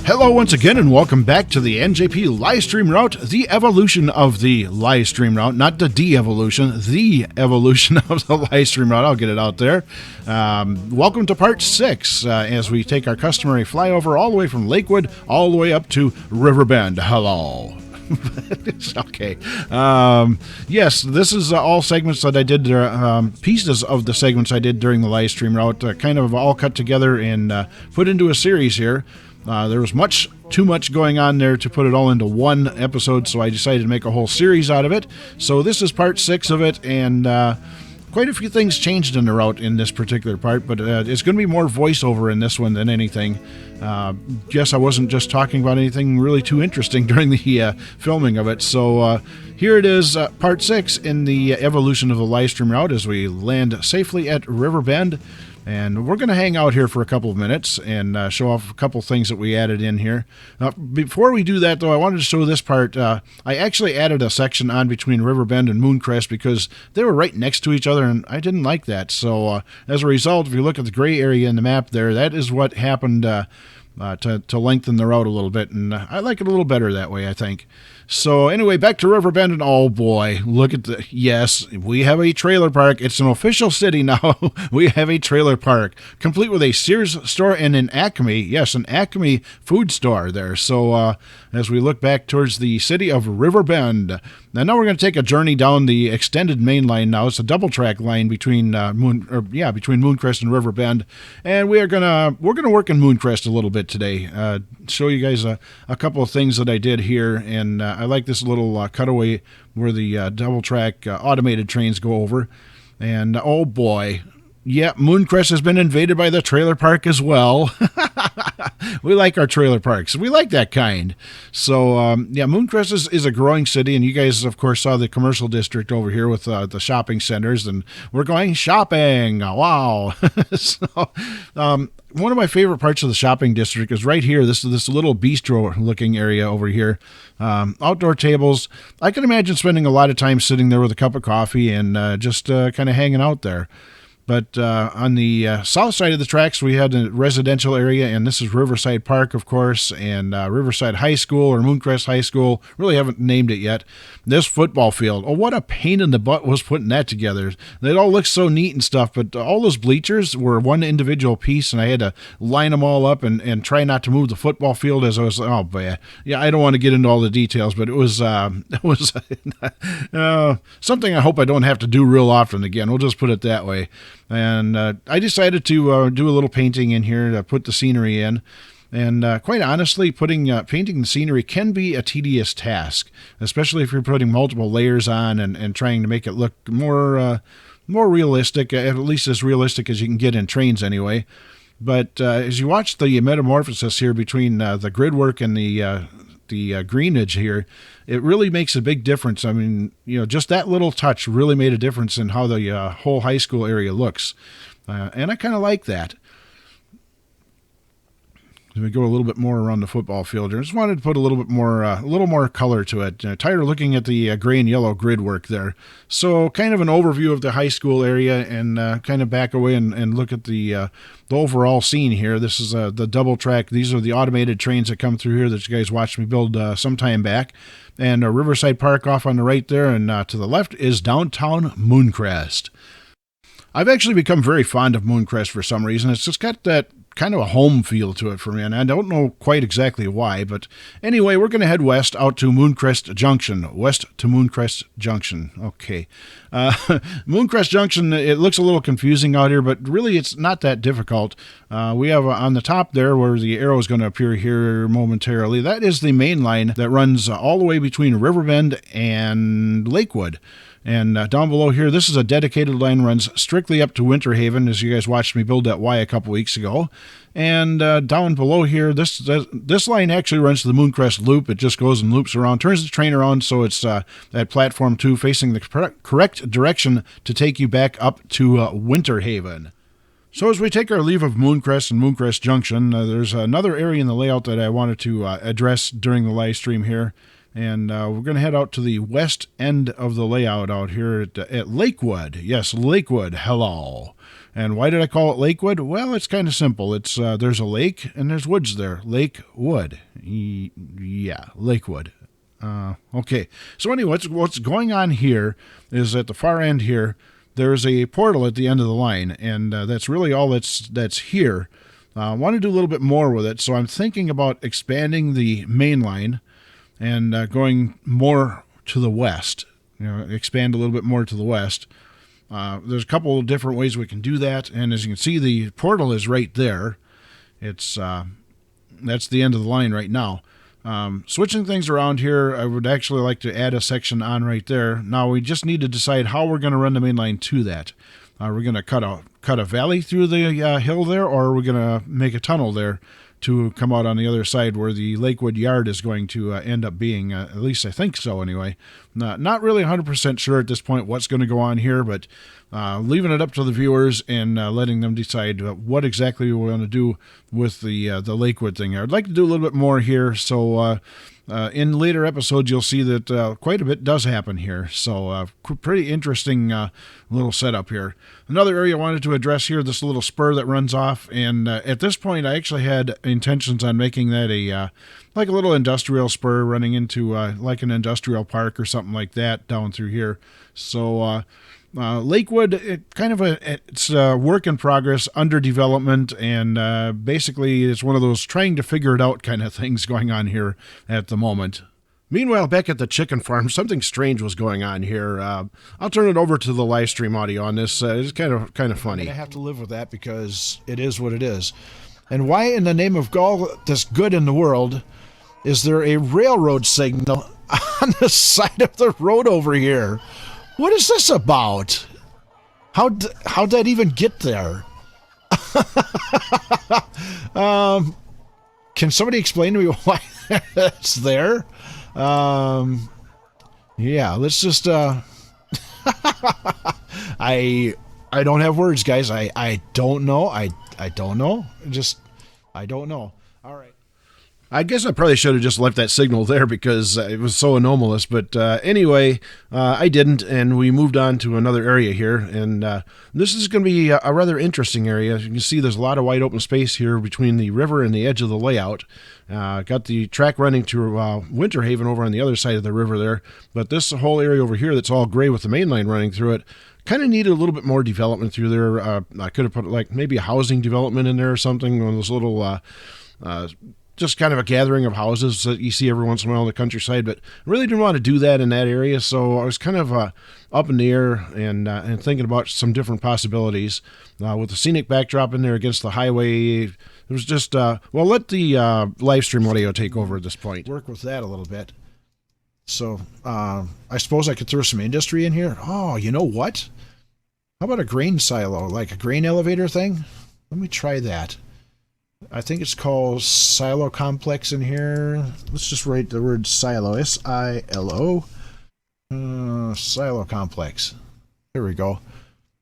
Hello once again and welcome back to the NJP live stream route, the evolution of the live stream route, not the de-evolution, the evolution of the live stream route. I'll get it out there. Welcome to part 6 as we take our customary flyover all the way from Lakewood all the way up to Riverbend. Hello. Okay. Yes, this is all segments that I did, pieces of the segments I did during the live stream route, kind of all cut together and put into a series here. There was too much going on there to put it all into one episode, so I decided to make a whole series out of it. So this is part 6 of it, and quite a few things changed in the route in this particular part, but it's going to be more voiceover in this one than anything. Guess I wasn't just talking about anything really too interesting during the filming of it. So here it is, part 6 in the evolution of the live stream route as we land safely at Riverbend. And we're going to hang out here for a couple of minutes and show off a couple of things that we added in here. Before we do that, though, I wanted to show this part. I actually added a section on between Riverbend and Mooncrest because they were right next to each other, and I didn't like that. So as a result, if you look at the gray area in the map there, that is what happened to lengthen the route a little bit, and I like it a little better that way, I think. So anyway, back to Riverbend, and oh boy, look at the, yes, we have a trailer park. It's an official city now. We have a trailer park, complete with a Sears store and an Acme, yes, an Acme food store there. So as we look back towards the city of Riverbend, now we're going to take a journey down the extended main line now. It's a double track line between between Mooncrest and Riverbend, and we're gonna work in Mooncrest a little bit today. Show you guys a couple of things that I did here, and I like this little cutaway where the double track automated trains go over. And oh boy, yeah, Mooncrest has been invaded by the trailer park as well. We like our trailer parks. We like that kind. So, yeah, Mooncrest is a growing city, and you guys, of course, saw the commercial district over here with the shopping centers, and we're going shopping. Wow. So, one of my favorite parts of the shopping district is right here. This little bistro-looking area over here. Outdoor tables. I can imagine spending a lot of time sitting there with a cup of coffee and just kind of hanging out there. But on the south side of the tracks, we had a residential area, and this is Riverside Park, of course, and Riverside High School, or Mooncrest High School. Really haven't named it yet. This football field. Oh, what a pain in the butt was putting that together. It all looks so neat and stuff, but all those bleachers were one individual piece, and I had to line them all up and try not to move the football field as I was, oh, boy. Yeah, I don't want to get into all the details, but it was something I hope I don't have to do real often again. We'll just put it that way. And I decided to do a little painting in here to put the scenery in. And quite honestly, painting the scenery can be a tedious task, especially if you're putting multiple layers on and trying to make it look more realistic, at least as realistic as you can get in trains anyway. But as you watch the metamorphosis here between the grid work and the greenage here, it really makes a big difference. I mean, just that little touch really made a difference in how the whole high school area looks. And I kind of like that. We go a little bit more around the football field here. Just wanted to put a little more color to it. Tired of looking at the gray and yellow grid work there. So kind of an overview of the high school area, and kind of back away and look at the overall scene here. This is the double track. These are the automated trains that come through here that you guys watched me build some time back. And Riverside Park off on the right there, and to the left is downtown Mooncrest. I've actually become very fond of Mooncrest for some reason. It's just got that kind of a home feel to it for me, and I don't know quite exactly why, but anyway, we're going to head west out to Mooncrest Junction. West to Mooncrest Junction. Okay. Mooncrest Junction, it looks a little confusing out here, but really it's not that difficult. We have on the top there where the arrow is going to appear here momentarily. That is the main line that runs all the way between Riverbend and Lakewood. And down below here, this is a dedicated line, runs strictly up to Winter Haven, as you guys watched me build that Y a couple weeks ago. And down below here, this line actually runs to the Mooncrest Loop. It just goes and loops around, turns the train around, so it's at Platform 2 facing the correct direction to take you back up to Winter Haven. So as we take our leave of Mooncrest and Mooncrest Junction, there's another area in the layout that I wanted to address during the live stream here. And we're going to head out to the west end of the layout out here at Lakewood. Yes, Lakewood. Hello. And why did I call it Lakewood? Well, it's kind of simple. It's there's a lake and there's woods there. Lakewood. Yeah, Lakewood. Okay. So anyway, what's going on here is at the far end here, there's a portal at the end of the line, and that's really all that's here. I want to do a little bit more with it, so I'm thinking about expanding the main line and going more to the west. Expand a little bit more to the west. There's a couple of different ways we can do that, and as you can see, the portal is right there. It's that's the end of the line right now. Switching things around here, I would actually like to add a section on right there. Now we just need to decide how we're going to run the main line to that. We're going to cut a valley through the hill there, or we're going to make a tunnel there to come out on the other side where the Lakewood yard is going to end up being. At least I think so anyway. Not really 100% sure at this point what's going to go on here, but leaving it up to the viewers and letting them decide what exactly we want to do with the Lakewood thing. I'd like to do a little bit more here, so in later episodes you'll see that quite a bit does happen here. So pretty interesting little setup here. Another area I wanted to address here, this little spur that runs off, and at this point I actually had intentions on making that like a little industrial spur running into like an industrial park or something like that down through here. So Lakewood, it's a work in progress, under development, and basically it's one of those trying to figure it out kind of things going on here at the moment. Meanwhile, back at the chicken farm, something strange was going on here. I'll turn it over to the live stream audio on this. It's kind of funny. I have to live with that because it is what it is. And why in the name of all this good in the world is there a railroad signal on the side of the road over here? What is this about? How'd that even get there? Can somebody explain to me why it's there? Yeah, let's just I don't have words, guys. I don't know. I don't know. I don't know. All right. I guess I probably should have just left that signal there because it was so anomalous. But anyway, I didn't, and we moved on to another area here. And this is going to be a rather interesting area. As you can see, there's a lot of wide open space here between the river and the edge of the layout. Got the track running to Winter Haven over on the other side of the river there. But this whole area over here that's all gray with the main line running through it kind of needed a little bit more development through there. I could have put like maybe a housing development in there or something, one of those little just kind of a gathering of houses that you see every once in a while in the countryside, but I really didn't want to do that in that area, so I was kind of up in the air and thinking about some different possibilities. With the scenic backdrop in there against the highway, it was just, well, let the live stream audio take over at this point. Work with that a little bit. So I suppose I could throw some industry in here. Oh, you know what? How about a grain silo, like a grain elevator thing? Let me try that. I think it's called Silo Complex in here. Let's just write the word silo, S-I-L-O. Silo Complex. There we go.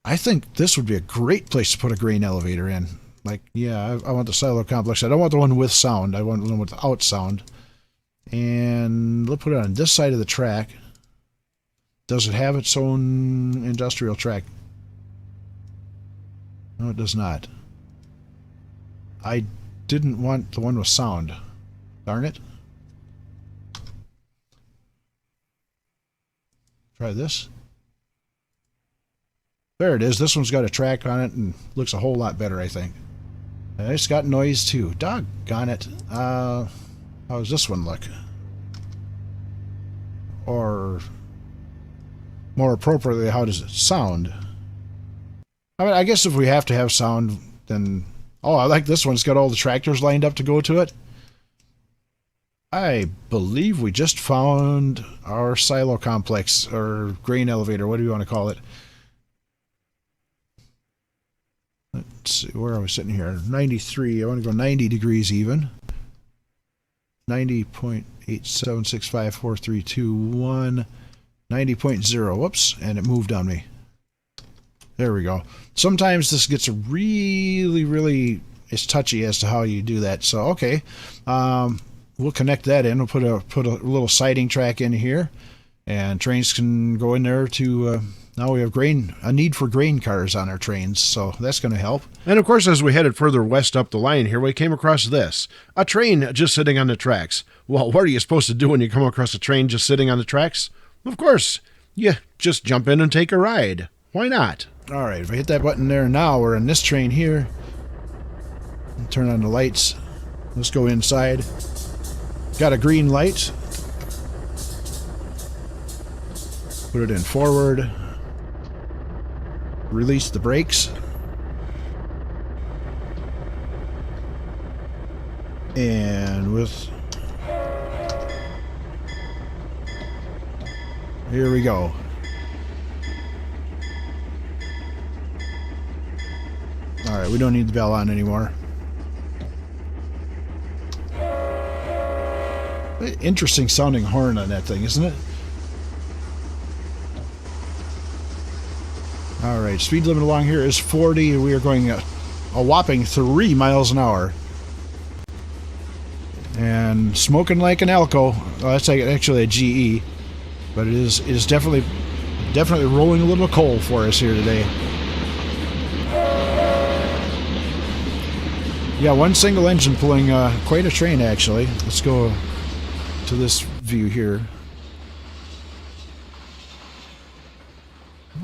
I think this would be a great place to put a grain elevator in. Like, yeah, I want the Silo Complex. I don't want the one with sound. I want the one without sound. And let's put it on this side of the track. Does it have its own industrial track? No, it does not. I didn't want the one with sound. Darn it. Try this. There it is. This one's got a track on it and looks a whole lot better, I think. And it's got noise too. Doggone it. How does this one look? Or more appropriately, how does it sound? I mean, I guess if we have to have sound, then... Oh, I like this one. It's got all the tractors lined up to go to it. I believe we just found our silo complex, or grain elevator, what do you want to call it? Let's see, where are we sitting here? 93. I want to go 90 degrees even. 90.8765432 90.0. Whoops, and it moved on me. There we go. Sometimes this gets really, it's touchy as to how you do that. So, okay. We'll connect that in. We'll put a little siding track in here, and trains can go in there to Now we have a need for grain cars on our trains, so that's going to help. And of course, as we headed further west up the line here, we came across this. A train just sitting on the tracks. Well, what are you supposed to do when you come across a train just sitting on the tracks? Of course, you just jump in and take a ride. Why not? All right, if I hit that button there now, we're in this train here. Turn on the lights. Let's go inside. Got a green light. Put it in forward. Release the brakes. And here we go. All right, we don't need the bell on anymore. Interesting sounding horn on that thing, isn't it? All right, speed limit along here is 40. We are going a whopping 3 miles an hour. And smoking like an Elko. Well, that's actually a GE, but it is definitely rolling a little coal for us here today. Yeah, one single engine pulling quite a train, actually. Let's go to this view here.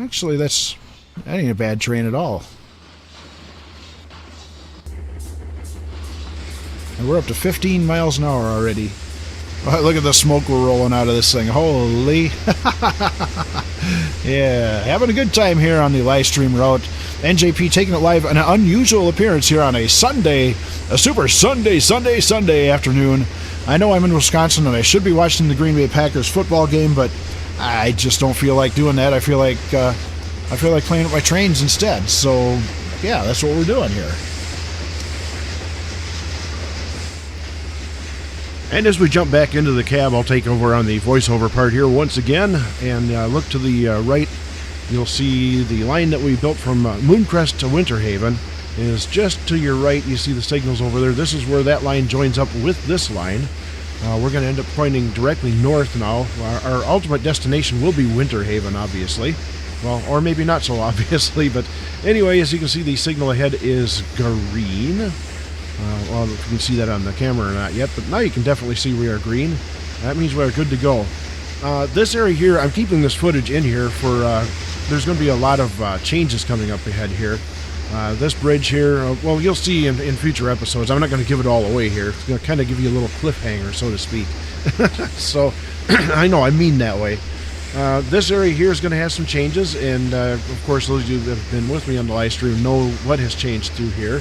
Actually, that ain't a bad train at all. And we're up to 15 miles an hour already. Oh, look at the smoke we're rolling out of this thing. Holy. Yeah, having a good time here on the live stream route. NJP taking it live, an unusual appearance here on a Sunday, a super Sunday afternoon. I know I'm in Wisconsin and I should be watching the Green Bay Packers football game, but I just don't feel like doing that. I feel like playing with my trains instead. So, yeah, that's what we're doing here. And as we jump back into the cab, I'll take over on the voiceover part here once again. And look to the right. You'll see the line that we built from Mooncrest to Winter Haven is just to your right. You see the signals over there. This is where that line joins up with this line. We're going to end up pointing directly north now. Our ultimate destination will be Winter Haven, obviously. Well, or maybe not so obviously, but anyway, as you can see, the signal ahead is green. Well, if you can see that on the camera or not yet, but now you can definitely see we are green. That means we're good to go. This area here, I'm keeping this footage in here for, there's going to be a lot of changes coming up ahead here. This bridge here, well, you'll see in future episodes. I'm not going to give it all away here. It's going to kind of give you a little cliffhanger, so to speak. So, I know, I mean that way. This area here is going to have some changes, and of course, those of you that have been with me on the live stream know what has changed through here.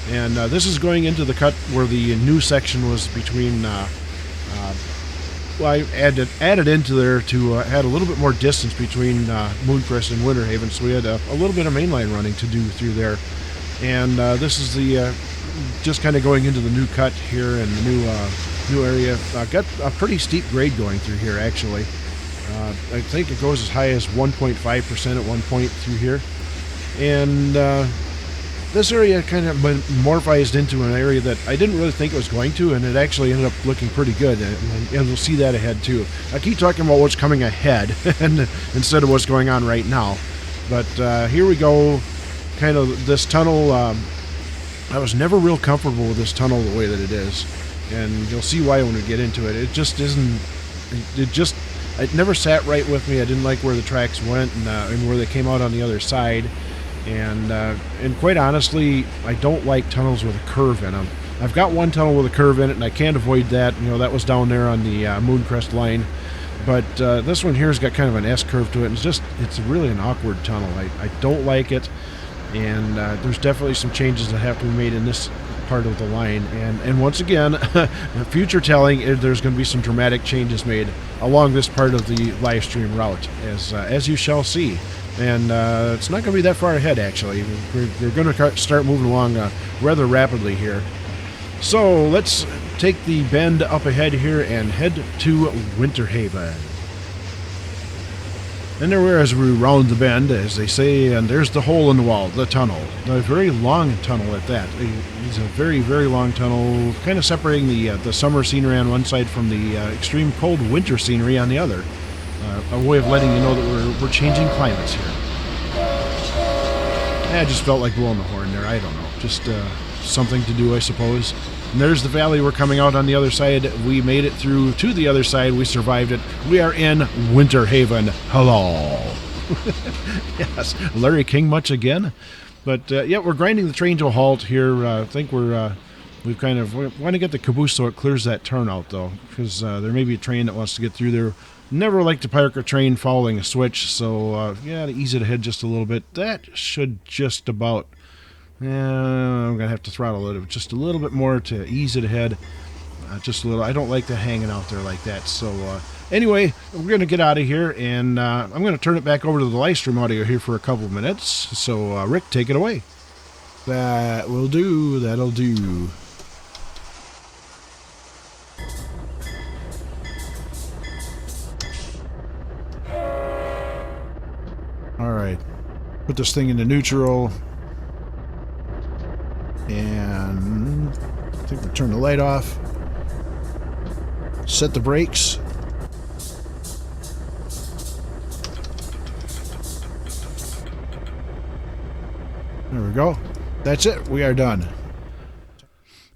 And this is going into the cut where the new section was between, well, I added into there to add a little bit more distance between Mooncrest and Winter Haven, so we had a little bit of mainline running to do through there. And this is the just kind of going into the new cut here and the new area. Got a pretty steep grade going through here, actually. I think it goes as high as 1.5% at one point through here. And this area kind of morphized into an area that I didn't really think it was going to, and it actually ended up looking pretty good, and we'll see that ahead too. I keep talking about what's coming ahead and instead of what's going on right now. But here we go, kind of this tunnel. I was never real comfortable with this tunnel the way that it is, and you'll see why when we get into it. It just isn't, it never sat right with me. I didn't like where the tracks went and where they came out on the other side. And quite honestly, I don't like tunnels with a curve in them. I've got one tunnel with a curve in it, and I can't avoid that. You know, that was down there on the Mooncrest line. But this one here has got kind of an S-curve to it, and it's really an awkward tunnel. I don't like it, and there's definitely some changes that have to be made in this part of the line. And once again, future telling, there's going to be some dramatic changes made along this part of the live stream route, as you shall see. And it's not going to be that far ahead, actually. We're going to start moving along rather rapidly here. So let's take the bend up ahead here and head to Winter Haven. And there we are as we round the bend, as they say, and there's the hole in the wall, the tunnel. A very long tunnel at that. It's a very, very long tunnel, kind of separating the summer scenery on one side from the extreme cold winter scenery on the other. a way of letting you know that we're changing climates here. I just felt like blowing the horn there. I don't know. Just something to do, I suppose. And there's the valley. We're coming out on the other side. We made it through to the other side. We survived it. We are in Winter Haven. Hello. Yes. Larry King much again. But, yeah, we're grinding the train to a halt here. I think we want to get the caboose so it clears that turnout, though, because there may be a train that wants to get through there. Never like to park a train following a switch, so, yeah, to ease it ahead just a little bit. That should just about... I'm going to have to throttle it just a little bit more to ease it ahead. Just a little. I don't like the hanging out there like that. So anyway, we're going to get out of here, and I'm going to turn it back over to the live stream audio here for a couple of minutes. So, Rick, take it away. That will do. That'll do. All right. Put this thing into neutral. And I think we'll turn the light off. Set the brakes. There we go. That's it. We are done.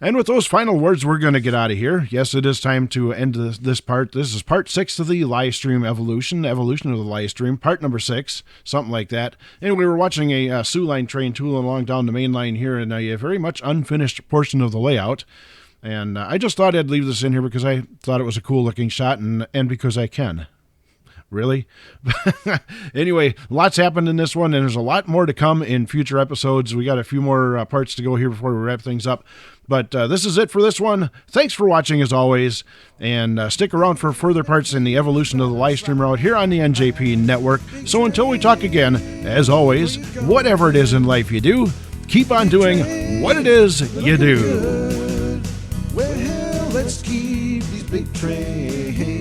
And with those final words, we're going to get out of here. Yes, it is time to end this part. This is part 6 of the live stream evolution of the live stream, part number 6, something like that. Anyway, we're watching a Sioux Line train tooling along down the main line here in a very much unfinished portion of the layout. And I just thought I'd leave this in here because I thought it was a cool looking shot and because I can. Really? Anyway, lots happened in this one, and there's a lot more to come in future episodes. We got a few more parts to go here before we wrap things up. But this is it for this one. Thanks for watching, as always, and stick around for further parts in the evolution of the live stream route here on the NJP Network. So until we talk again, as always, whatever it is in life you do, keep on doing what it is you do. Well, let's keep these big trains